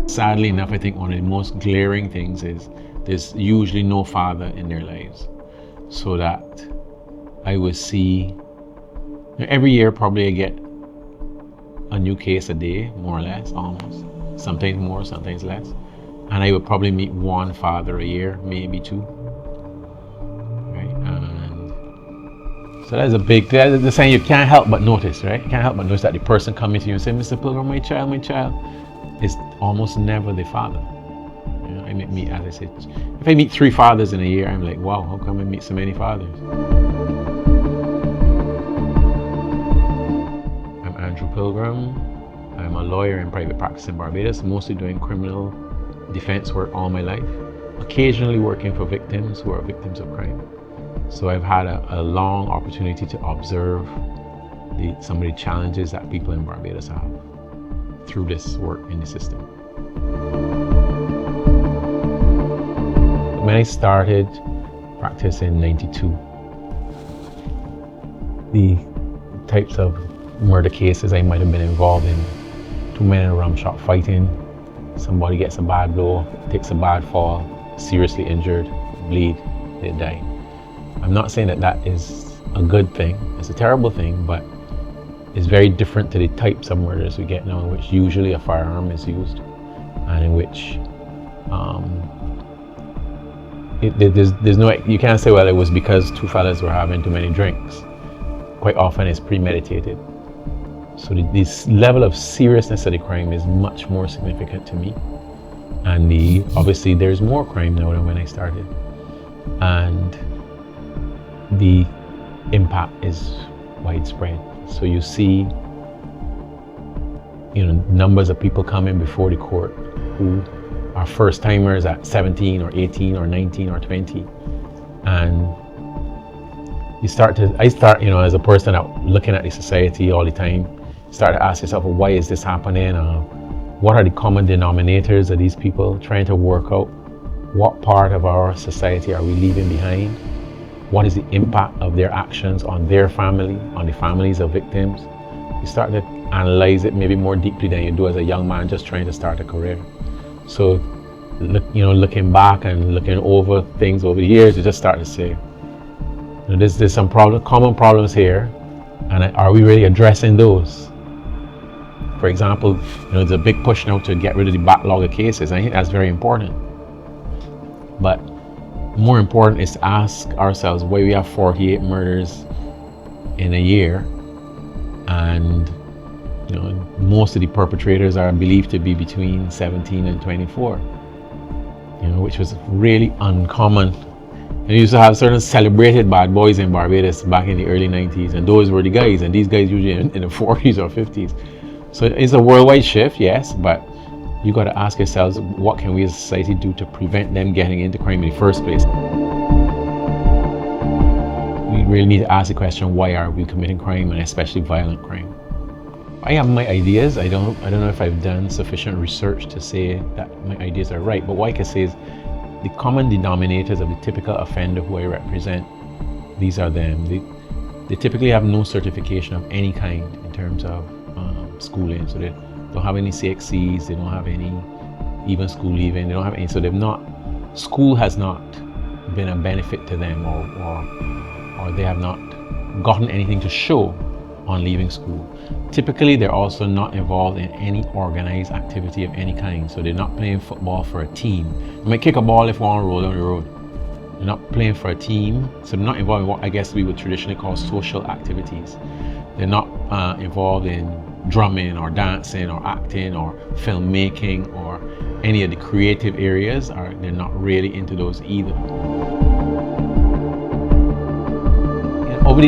Sadly enough, I think one of the most glaring things is there's usually no father in their lives. So that I would see, every year probably I get a new case a day, more or less, almost. Sometimes more, sometimes less. And I would probably meet one father a year, maybe two. Right? And so that's a big, that's the saying you can't help but notice, right? You can't help but notice that the person coming to you and saying, Mr. Pilgrim, my child, is almost never the father. You know, I meet, as I said, if I meet 3 fathers in a year, I'm like, wow, how come I meet so many fathers? I'm Andrew Pilgrim. I'm a lawyer in private practice in Barbados, mostly doing criminal defense work all my life, occasionally working for victims who are victims of crime. So I've had a long opportunity to observe some of the challenges that people in Barbados have through this work in the system. When I started practice in '92, the types of murder cases I might have been involved in: 2 men in a rum shop fighting, somebody gets a bad blow, takes a bad fall, seriously injured, bleed, they die. I'm not saying that that is a good thing, it's a terrible thing, but it's very different to the types of murders we get now, in which usually a firearm is used, and in which there's no, you can't say, well, it was because 2 fellas were having too many drinks. Quite often it's premeditated. So this level of seriousness of the crime is much more significant to me. And obviously there's more crime now than when I started. And the impact is widespread. So you see, numbers of people coming before the court who are first timers at 17 or 18 or 19 or 20. And I start, as a person out looking at the society all the time, start to ask yourself, well, why is this happening? What are the common denominators of these people? Trying to work out what part of our society are we leaving behind? What is the impact of their actions on their family, on the families of victims? You start to analyze it maybe more deeply than you do as a young man just trying to start a career. So, looking back and looking over things over the years, you just start to say, there's some common problems here, and are we really addressing those? For example, there's a big push now to get rid of the backlog of cases. I think that's very important. But more important is to ask ourselves why we have 48 murders in a year, and most of the perpetrators are believed to be between 17 and 24, which was really uncommon. And you used to have certain celebrated bad boys in Barbados back in the early 90s, and those were the guys, and these guys usually in the 40s or 50s. So it's a worldwide shift, yes, but you got to ask yourselves, what can we as a society do to prevent them getting into crime in the first place? We really need to ask the question, why are we committing crime, and especially violent crime? I have my ideas. I don't know if I've done sufficient research to say that my ideas are right, but what I can say is the common denominators of the typical offender who I represent, these are them. They typically have no certification of any kind in terms of schooling, so they don't have any CXCs, they don't have any even school leaving, they don't have any, so school has not been a benefit to them, or they have not gotten anything to show on leaving school. Typically, they're also not involved in any organized activity of any kind, so they're not playing football for a team. They might kick a ball if one roll down the road. They're not playing for a team, so they're not involved in what I guess we would traditionally call social activities. They're not involved in drumming or dancing or acting or filmmaking or any of the creative areas, or they're not really into those either.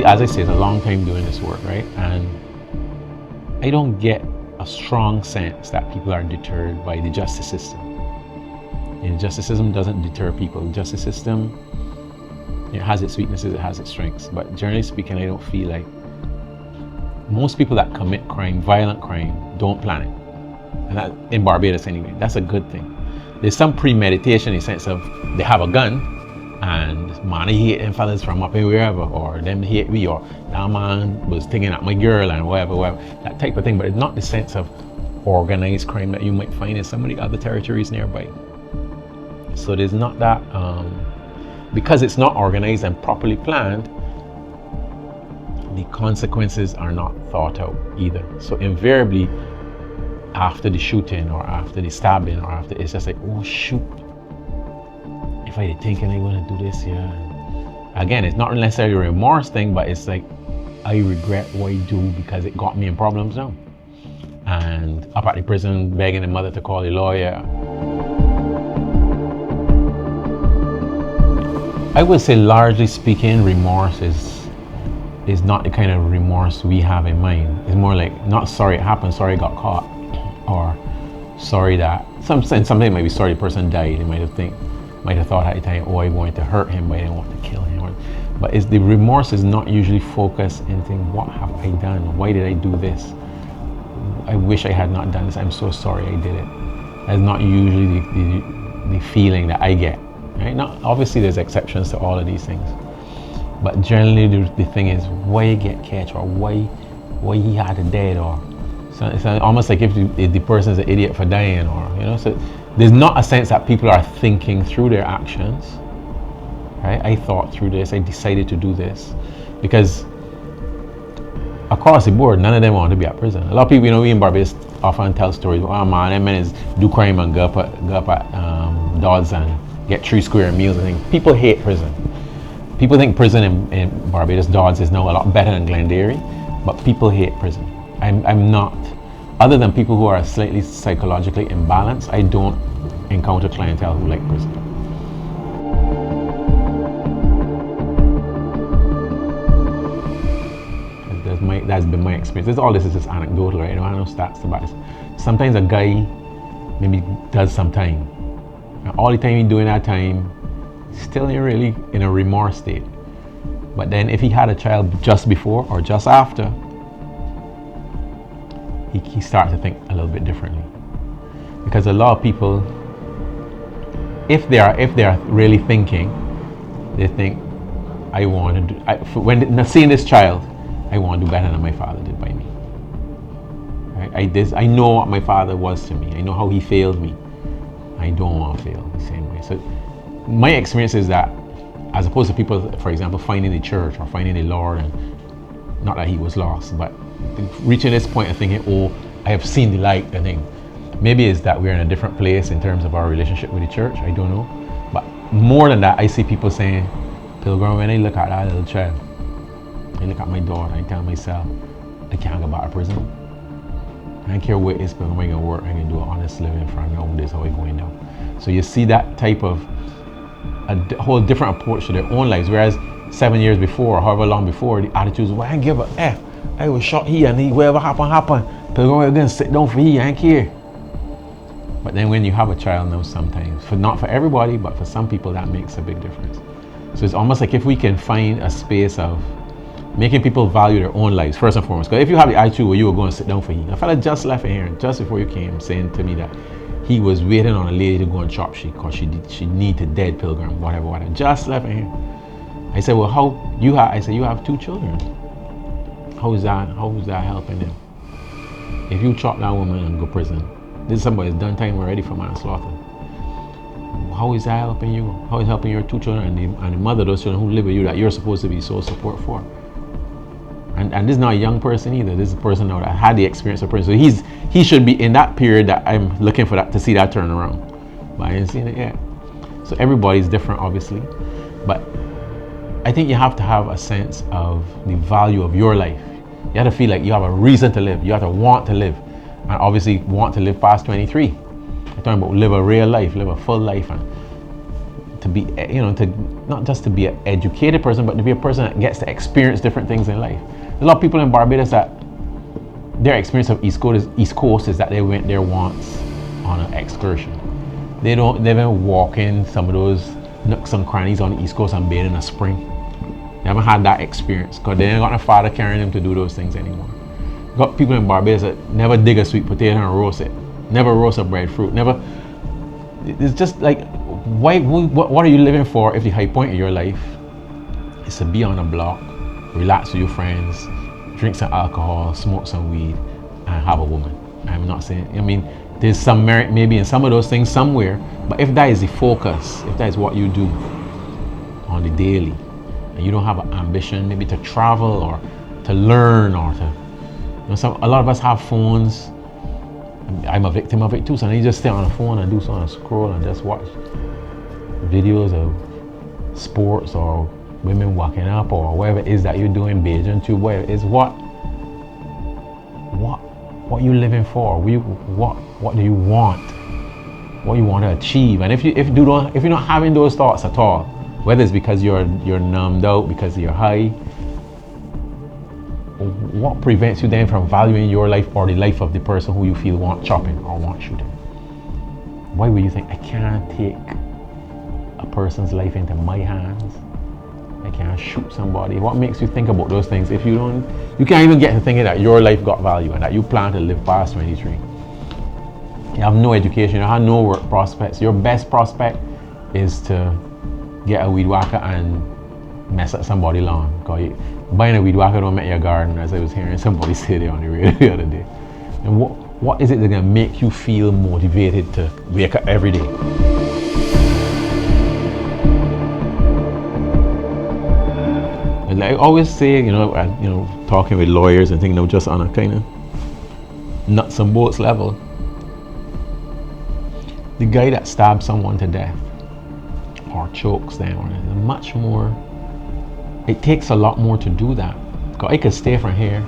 As I say, it's a long time doing this work, right? And I don't get a strong sense that people are deterred by the justice system. And the justice system doesn't deter people. The justice system, it has its weaknesses, it has its strengths. But generally speaking, I don't feel like most people that commit crime, violent crime, don't plan it. And that, in Barbados anyway, that's a good thing. There's some premeditation in the sense of they have a gun, and man, I hate them fellas from up in wherever, or them hate me, or that man was thinking at my girl, and whatever, that type of thing. But it's not the sense of organized crime that you might find in some of the other territories nearby. So there's not that, because it's not organized and properly planned, the consequences are not thought out either. So invariably, after the shooting or after the stabbing or after, it's just like, oh shoot, if I did think I'm gonna do this, Again, it's not necessarily a remorse thing, but it's like, I regret what I do because it got me in problems now. And up at the prison, begging the mother to call the lawyer. I would say, largely speaking, remorse is not the kind of remorse we have in mind. It's more like, not sorry it happened, sorry I got caught, or sorry that, something might be sorry the person died. They might have thought at the time, oh, I wanted to hurt him, but I didn't want to kill him. But the remorse is not usually focused in thinking, what have I done? Why did I do this? I wish I had not done this. I'm so sorry I did it. That's not usually the feeling that I get. Right? Not, obviously, there's exceptions to all of these things. But generally, the thing is, why get catch, or why he had a dead, or so it's almost like if the person's an idiot for dying, or So there's not a sense that people are thinking through their actions. Right? I thought through this. I decided to do this because across the board, none of them want to be at prison. A lot of people, we in Barbados often tell stories. Oh man, them men is do crime and go up at Dodds and get 3 square meals and things. People hate prison. People think prison in Barbados Dodds is now a lot better than Glengarry, but people hate prison. I'm not. Other than people who are slightly psychologically imbalanced, I don't encounter clientele who like prison. That's been my experience. All this is just anecdotal, right? I don't have no stats about this. Sometimes a guy maybe does some time, and all the time he's doing that time, still ain't really in a remorse state. But then if he had a child just before or just after, he starts to think a little bit differently. Because a lot of people, if they are really thinking, they think, I want to do, when seeing this child, I want to do better than my father did by me. Right? I know what my father was to me. I know how he failed me. I don't want to fail the same way. So my experience is that, as opposed to people, for example, finding the church or finding the Lord, and not that he was lost, but reaching this point of thinking, oh, I have seen the light, I think. Maybe it's that we're in a different place in terms of our relationship with the church, I don't know. But more than that, I see people saying, Pilgrim, when I look at that little child, I look at my daughter, I tell myself, I can't go back to prison. I don't care what it's, but I'm going to work, I can do an honest living for my own, this is how it's going now. So you see that type of a whole different approach to their own lives, whereas 7 years before, or however long before, the attitude was, well, I ain't give a F. I was shot here, and whatever happened. Pilgrim, we're going to sit down for here, I ain't care. But then when you have a child now, sometimes, not for everybody, but for some people, that makes a big difference. So it's almost like if we can find a space of making people value their own lives, first and foremost. Because if you have the attitude where you were going to sit down for him, a fella just left in here, just before you came, saying to me that he was waiting on a lady to go and chop she, because she needed dead Pilgrim, whatever, just left in here. I said, well, you have 2 children. How is that helping them? If you chop that woman and go to prison, this is somebody who's done time already for manslaughter. How is that helping you? How is it helping your 2 children and the mother of those children who live with you that you're supposed to be so support for? And this is not a young person either. This is a person now that had the experience of prison. So he should be in that period that I'm looking for that to see that turnaround. But I ain't seen it yet. So everybody's different, obviously. But I think you have to have a sense of the value of your life. You have to feel like you have a reason to live. You have to want to live. And obviously want to live past 23. I'm talking about live a real life, live a full life, and to be, to not just to be an educated person, but to be a person that gets to experience different things in life. There's a lot of people in Barbados that their experience of East Coast is that they went there once on an excursion. They've been walking some of those nooks and crannies on the East Coast and bathing in a spring. They haven't had that experience because they ain't got no father carrying them to do those things anymore. Got people in Barbados that never dig a sweet potato and roast it, never roast a breadfruit, never. It's just like, what are you living for if the high point of your life is to be on a block, relax with your friends, drink some alcohol, smoke some weed, and have a woman? I'm not saying, I mean, there's some merit maybe in some of those things somewhere, but if that is the focus, if that is what you do on the daily, and you don't have an ambition maybe to travel or to learn or to, a lot of us have phones. I'm a victim of it too, so then you just stay on the phone and do something, scroll and just watch videos of sports or women walking up or whatever it is that you're doing, Beijing too, whatever it is, what you living for? What do you want? What you want to achieve? And if you're not having those thoughts at all, whether it's because you're numbed out because you're high, what prevents you then from valuing your life or the life of the person who you feel want chopping or want shooting? Why would you think I can't take a person's life into my hands? I can't shoot somebody. What makes you think about those things if you can't even get to thinking that your life got value and that you plan to live past 23? You have no education, you have no work prospects. Your best prospect is to get a weed whacker and mess up somebody's lawn. Buying a weed whacker don't make your garden, as I was hearing somebody say there on the radio the other day. And what is it that's gonna make you feel motivated to wake up every day? And I always say, talking with lawyers and things, just on a kind of nuts and bolts level, the guy that stabs someone to death or chokes them, it takes a lot more to do that. Because I could stay from here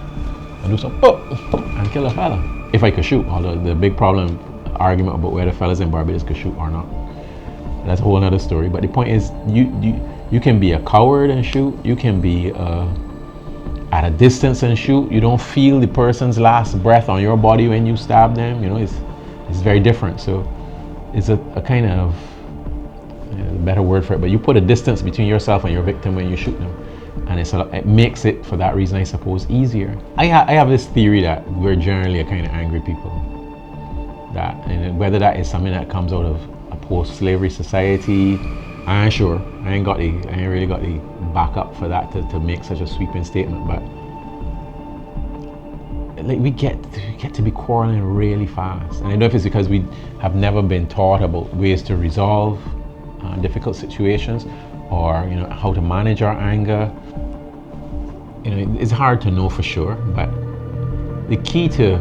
and do something and kill a fella if I could shoot. Although the big argument about whether fellas in Barbados could shoot or not, that's a whole other story. But the point is, you can be a coward and shoot. You can be at a distance and shoot. You don't feel the person's last breath on your body when you stab them. It's very different. So it's a kind of a better word for it. But you put a distance between yourself and your victim when you shoot them, and it makes it, for that reason, I suppose, easier. I have this theory that we're generally a kind of angry people. And whether that is something that comes out of a post-slavery society, I ain't sure. I ain't really got the backup for that to make such a sweeping statement. But we get to be quarreling really fast. And I don't know if it's because we have never been taught about ways to resolve difficult situations, or how to manage our anger. It's hard to know for sure, but the key to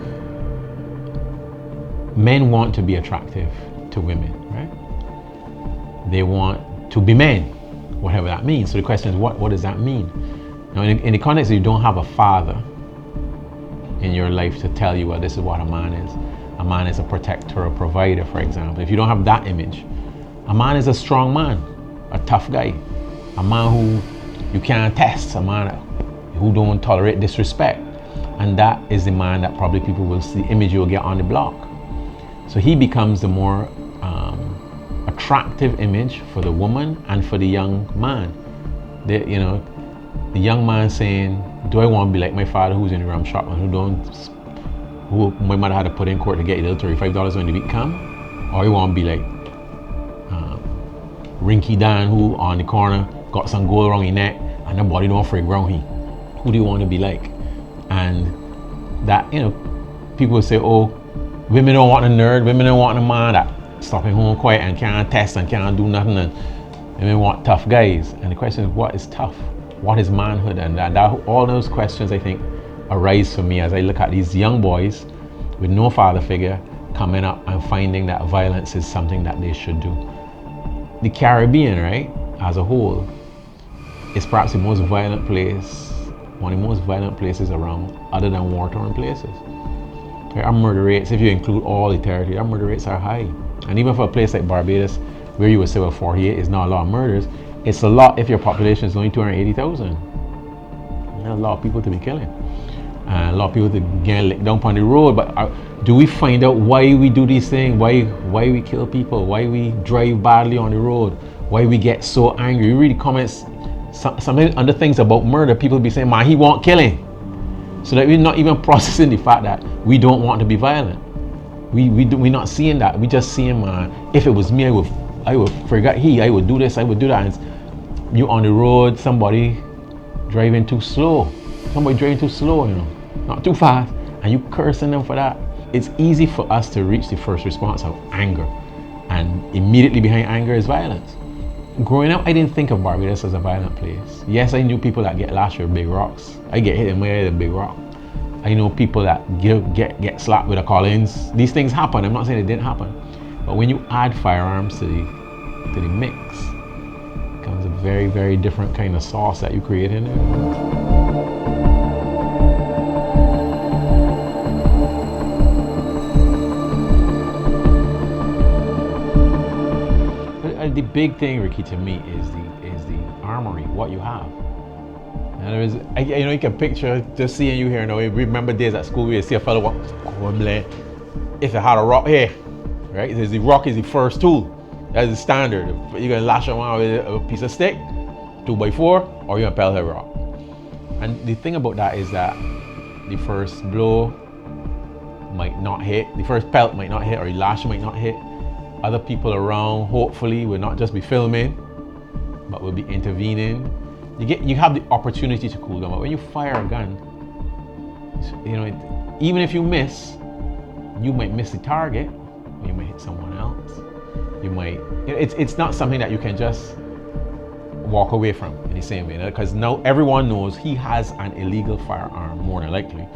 men want to be attractive to women, right? They want to be men, whatever that means. So the question is, what does that mean? Now, in the context that you don't have a father in your life to tell you, well, this is what a man is. A man is a protector, a provider, for example. If you don't have that image, a man is a strong man, a tough guy, a man who you can't test, a man who don't tolerate disrespect. And that is the man that probably people will see, the image you'll get on the block. So he becomes the more attractive image for the woman and for the young man. The young man saying, do I want to be like my father who's in the rum shop and who my mother had to put in court to get a little $35 when the week come? Or you want to be like Rinky Dan, who on the corner got some gold around his neck and nobody don't freak around him? Who do you want to be like? And that, people will say, oh, women don't want a nerd, women don't want a man that stopping home quiet and can't test and can't do nothing, and women want tough guys. And the question is, what is tough? What is manhood? And that all those questions, I think, arise for me as I look at these young boys with no father figure coming up and finding that violence is something that they should do. The Caribbean, right, as a whole, is perhaps the most violent place, one of the most violent places around, other than war-torn places. Our murder rates, if you include all the territory, our murder rates are high. And even for a place like Barbados, where you would say, well, 48 is not a lot of murders, it's a lot if your population is only 280,000. A lot of people to be killing. A lot of people to get licked down on the road. But do we find out why we do these things? Why we kill people? Why we drive badly on the road? Why we get so angry? You read comments, sometimes under things about murder, people be saying, man, he won't killing. So that we're not even processing the fact that we don't want to be violent. We're not seeing that. We just seeing, man, if it was me, I would forget I would do this, I would do that. And you on the road, somebody driving too slow, not too fast, and you cursing them for that. it's easy for us to reach the first response of anger, and immediately behind anger is violence. Growing up, I didn't think of Barbados as a violent place. Yes, I knew people that get lashed with big rocks. I get hit in my head with a big rock. I know people that get slapped with a Collins. These things happen. I'm not saying it didn't happen. But when you add firearms to the mix, it becomes a very, very different kind of sauce that you create in there. The big thing, Ricky, to me is the armory, what you have. In other words, you can picture just seeing you here. Remember days at school, we see a fellow walk. If it had a rock here, right? The rock is the first tool. That's the standard. You're gonna lash around with a piece of stick, 2x4, or you're gonna pelt a rock. And the thing about that is that the first blow might not hit, the first pelt might not hit, or the lash might not hit. Other people around hopefully will not just be filming, but will be intervening. You have the opportunity to cool them. But when you fire a gun, even if you miss, you might miss the target, or you might hit someone else. You might. It's not something that you can just walk away from in the same way, because now everyone knows he has an illegal firearm, more than likely,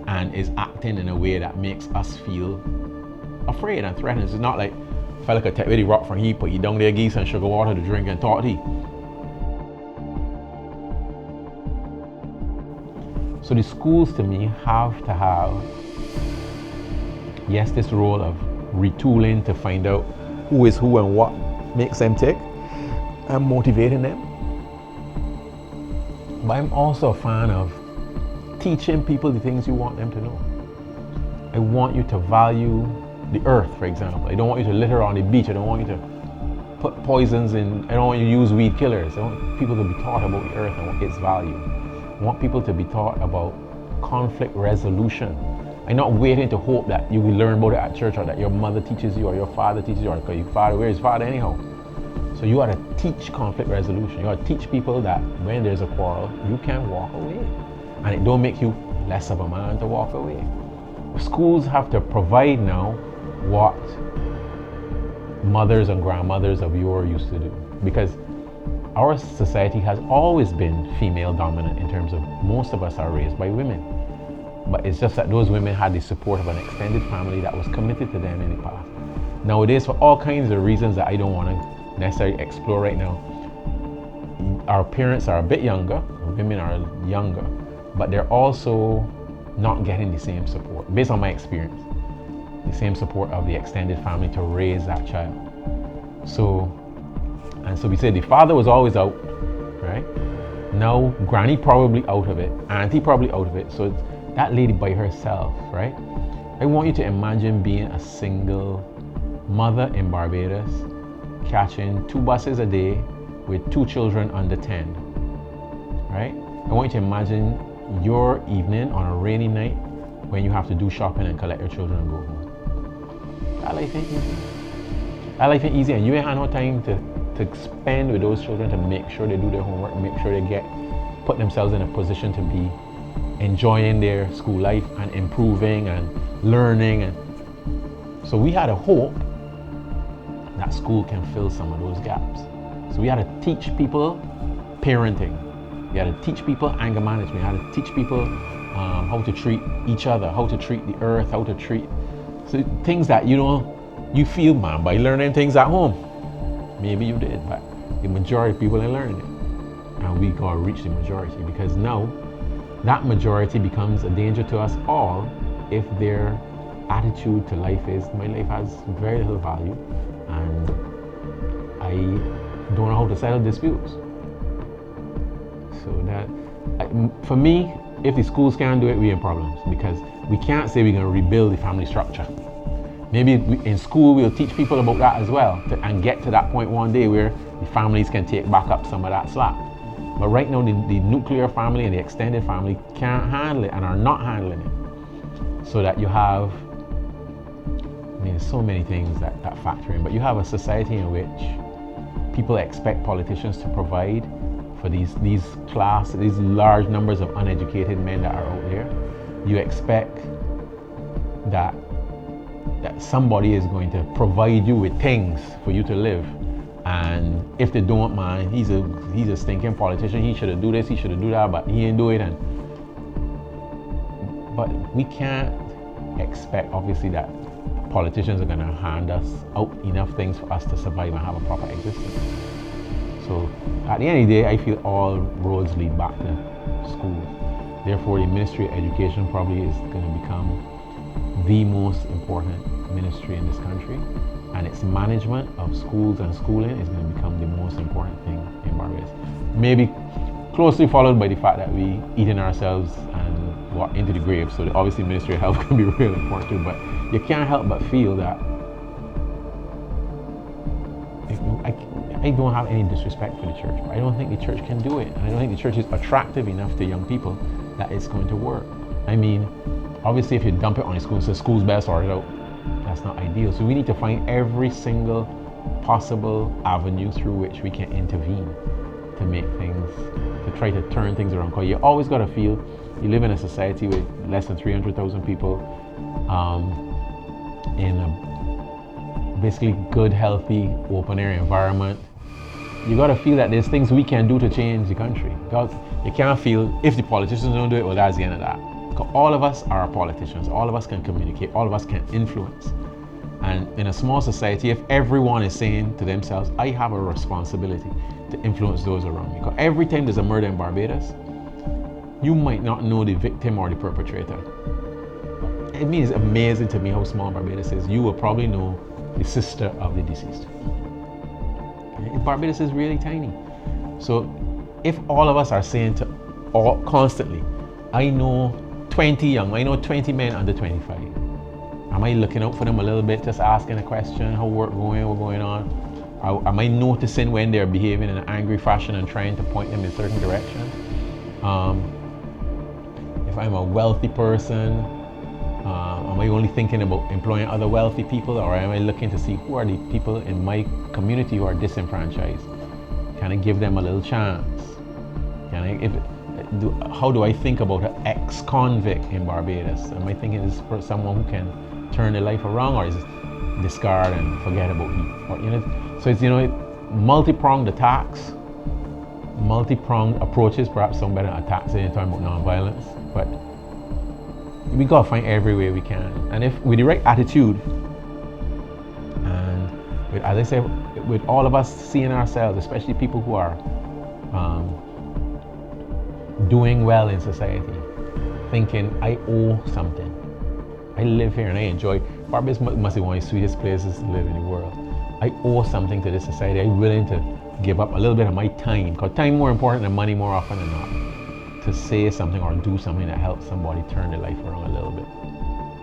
and is acting in a way that makes us feel afraid and threatened. It's not like fella could take the rock from he, put you down there, geese and sugar water to drink and talk to you. So the schools to me have to have, yes, this role of retooling to find out who is who and what makes them tick, and motivating them. But I'm also a fan of teaching people the things you want them to know. I want you to value the earth, for example. I don't want you to litter on the beach. I don't want you to put poisons in. I don't want you to use weed killers. I want people to be taught about the earth and its value. I want people to be taught about conflict resolution. I'm not waiting to hope that you will learn about it at church, or that your mother teaches you, or your father teaches you, or because your father, where is father anyhow? So you ought to teach conflict resolution. You ought to teach people that when there's a quarrel, you can walk away. And it don't make you less of a man to walk away. Schools have to provide now what mothers and grandmothers of yore used to do, because our society has always been female dominant in terms of most of us are raised by women, but it's just that those women had the support of an extended family that was committed to them in the past. Nowadays, for all kinds of reasons that I don't want to necessarily explore right now, our parents are a bit younger, women are younger, but they're also not getting the same support, based on my experience, the same support of the extended family to raise that child. So we say the father was always out, right? Now granny probably out of it, auntie probably out of it, so it's that lady by herself, right? I want you to imagine being a single mother in Barbados, catching 2 buses a day with 2 children under 10, right? I want you to imagine your evening on a rainy night when you have to do shopping and collect your children and go home. That life ain't easy. That life ain't easy, and you ain't had no time to spend with those children to make sure they do their homework, make sure they put themselves in a position to be enjoying their school life and improving and learning. And so we had a hope that school can fill some of those gaps. So we had to teach people parenting. We had to teach people anger management. We had to teach people how to treat each other, how to treat the earth, how to treat things that you feel, man, by learning things at home. Maybe you did, but the majority of people ain't learning it. And we gotta reach the majority, because now that majority becomes a danger to us all if their attitude to life is, my life has very little value and I don't know how to settle disputes. So that, for me, if the schools can't do it, we're in problems, because we can't say we're gonna rebuild the family structure. Maybe in school we'll teach people about that as well, and get to that point one day where the families can take back up some of that slack. But right now the nuclear family and the extended family can't handle it and are not handling it. So that you have, so many things that factor in, but you have a society in which people expect politicians to provide for these large numbers of uneducated men that are out there. You expect that that somebody is going to provide you with things for you to live. And if they don't, man, he's a stinking politician. He should have do this, he should have do that, but he didn't do it. But we can't expect, obviously, that politicians are going to hand us out enough things for us to survive and have a proper existence. So at the end of the day, I feel all roads lead back to schools. Therefore, the Ministry of Education probably is going to become the most important ministry in this country, and its management of schools and schooling is going to become the most important thing in Barbados. Maybe closely followed by the fact that we eating ourselves and walk into the grave. So obviously Ministry of Health can be really important too, but you can't help but feel that I don't have any disrespect for the church, but I don't think the church can do it, and I don't think the church is attractive enough to young people that it's going to work. I mean, obviously if you dump it on the school and say school's best sorted out, that's not ideal. So we need to find every single possible avenue through which we can intervene to make things, to try to turn things around. Because you always got to feel you live in a society with less than 300,000 people in a basically good, healthy, open air environment. You got to feel that there's things we can do to change the country. Because you can't feel if the politicians don't do it, well, that's the end of that. Because all of us are politicians. All of us can communicate. All of us can influence. And in a small society, if everyone is saying to themselves, I have a responsibility to influence those around me. Because every time there's a murder in Barbados, you might not know the victim or the perpetrator. It means amazing to me how small Barbados is. You will probably know the sister of the deceased. Barbados is really tiny. So if all of us are saying to all constantly, I know 20 men under 25. Am I looking out for them a little bit, just asking a question, how work going, what's going on? Am I noticing when they're behaving in an angry fashion and trying to point them in a certain direction? If I'm a wealthy person, am I only thinking about employing other wealthy people, or am I looking to see who are the people in my community who are disenfranchised? Can I give them a little chance? How do I think about an ex-convict in Barbados? Am I thinking this for someone who can turn their life around, or is it discard and forget about it? So it's multi-pronged attacks, multi-pronged approaches. Perhaps some better attacks than talking about non-violence, but we gotta find every way we can. And if with the right attitude, and with, as I say, with all of us seeing ourselves, especially people who are doing well in society, thinking I owe something. I live here and I enjoy. Barbados must be one of the sweetest places to live in the world. I owe something to this society. I'm willing to give up a little bit of my time, because time more important than money more often than not, to say something or do something that helps somebody turn their life around a little bit.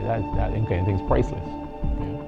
That kind of thing's priceless. Yeah?